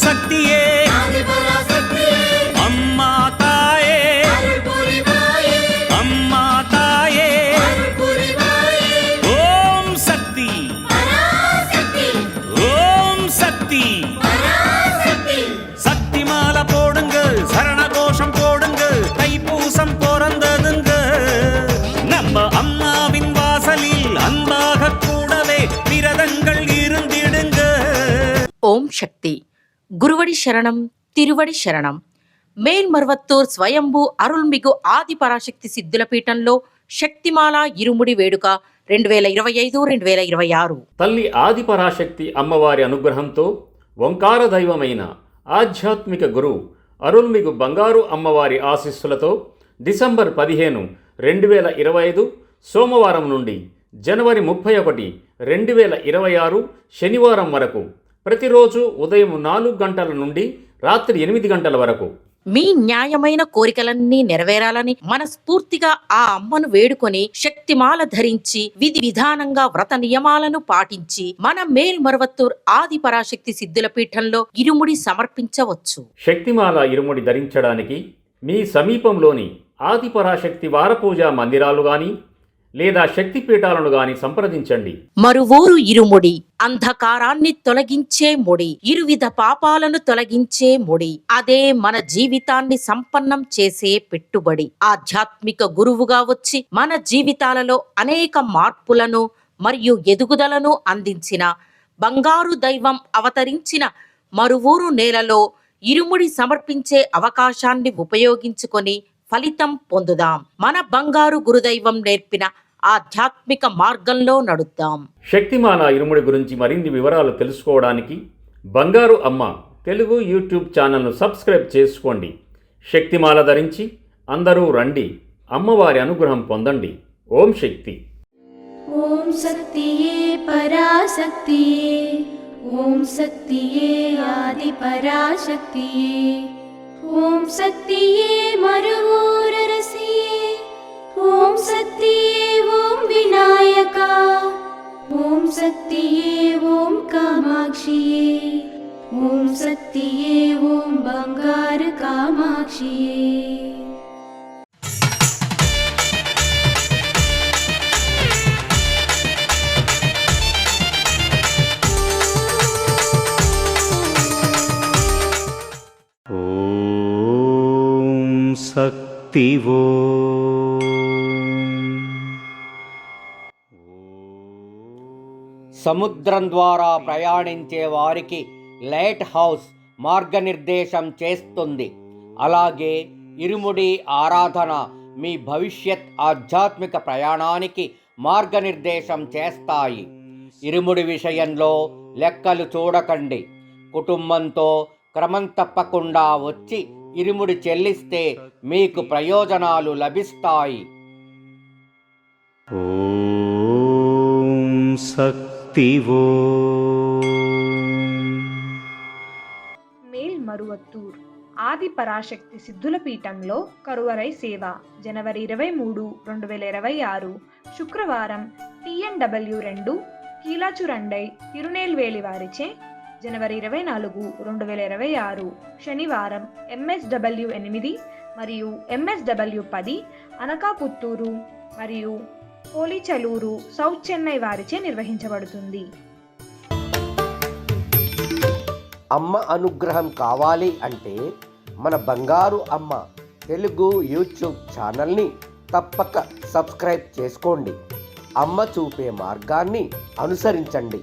శక్తియే అమ్మా తాయే అమ్మా తాయే ఓం శక్తి ஓம் சக்தி சக்தி மாலை போடுங்க சரண கோஷம் போடுங்க தைப்பூசம் பிறந்ததுங்க நம்ம அம்மாவின் வாசலில் அன்பாக கூடவே விரதங்கள் இருந்திடுங்க. ఓం శక్తి గురువడి శరణం తిరువడి శరణం. మేల్మరువత్తూర్ స్వయంభూ అరుల్మిగు ఆది పరాశక్తి సిద్ధుల పీఠంలో శక్తిమాల ఇరుముడి వేడుక 2025-2026. తల్లి ఆది పరాశక్తి అమ్మవారి అనుగ్రహంతో ఓంకార దైవమైన ఆధ్యాత్మిక గురు అరుల్మిగు బంగారు అమ్మవారి ఆశీస్సులతో డిసెంబర్ 15, 2025 సోమవారం నుండి జనవరి 31, 2026 శనివారం వరకు ప్రతిరోజు ఉదయం 4 గంటల నుండి రాత్రి 8 గంటల వరకు మీ న్యాయమైన కోరికలన్నీ నెరవేరాలని మనస్ఫూర్తిగా ఆ అమ్మను వేడుకొని శక్తిమాల ధరించి విధి విధానంగా వ్రత నియమాలను పాటించి మన మేల్మరువత్తూర్ ఆది పరాశక్తి సిద్ధుల పీఠంలో ఇరుముడి సమర్పించవచ్చు. శక్తిమాల ఇరుముడి ధరించడానికి మీ సమీపంలోని ఆది పరాశక్తి వారపూజా మందిరాలు గాని లేదా శక్తిపీఠాలను గాని సంప్రదించండి. మరువూరు ఇరుముడి అంధకారాన్ని తొలగించే ముడి, ఇరువిధ పాపాలను తొలగించే ముడి, అదే మన జీవితాన్ని సంపన్నం చేసే పెట్టుబడి. ఆధ్యాత్మిక గురువుగా వచ్చి మన జీవితాలలో అనేక మార్పులను మరియు ఎదుగుదలను అందించిన బంగారు దైవం అవతరించిన మరువూరు నేలలో ఇరుముడి సమర్పించే అవకాశాన్ని ఉపయోగించుకొని ఫలితం పొందుదాం. మన బంగారు గురుదైవం నేర్పిన ఆధ్యాత్మిక మార్గంలో నడుద్దాం. శక్తిమాల ఇరుముడి గురించి మరిన్ని వివరాలు తెలుసుకోవడానికి బంగారు అమ్మ తెలుగు యూట్యూబ్ ఛానల్ను సబ్స్క్రైబ్ చేసుకోండి. శక్తిమాల ధరించి అందరూ రండి, అమ్మవారి అనుగ్రహం పొందండి. ఓం శక్తి. ఓం శక్తియే పరాశక్తియే, ఓం శక్తియే ఆది పరాశక్తియే, ఓం శక్తియే మరువూరరసియే, ఓం శక్తియే ఓం వినాయక, ఓం శక్తియే ఓం కామాక్షియే, ఓం శక్తియే ఓం బంగారు కామాక్షియే. శక్తివో సముద్రం ద్వారా ప్రయాణించే వారికి లైట్ హౌస్ మార్గనిర్దేశం చేస్తుంది. అలాగే ఇరుముడి ఆరాధన మీ భవిష్యత్ ఆధ్యాత్మిక ప్రయాణానికి మార్గనిర్దేశం చేస్తాయి. ఇరుముడి విషయంలో లెక్కలు చూడకండి. కుటుంబంతో క్రమం తప్పకుండా వచ్చి ఇరుముడి చెల్లిస్తే మీకు ప్రయోజనాలు లభిస్తాయి. ఓం శక్తివో. మేల్మరువత్తూర్ ఆది పరాశక్తి సిద్ధుల పీఠంలో కరువరై సేవ జనవరి 23, 2026 శుక్రవారం TNW 2 కీలాచురండై తిరునేల్వేలి వారిచే జనవరి 24, 2026 శనివారం MSW 8 మరియు MSW 10 అనకాపుత్తూరు మరియు పోలిచలూరు సౌత్ చెన్నై వారిచే నిర్వహించబడుతుంది. అమ్మ అనుగ్రహం కావాలి అంటే మన బంగారు అమ్మ తెలుగు యూట్యూబ్ ఛానల్ని తప్పక సబ్స్క్రైబ్ చేసుకోండి. అమ్మ చూపే మార్గాన్ని అనుసరించండి.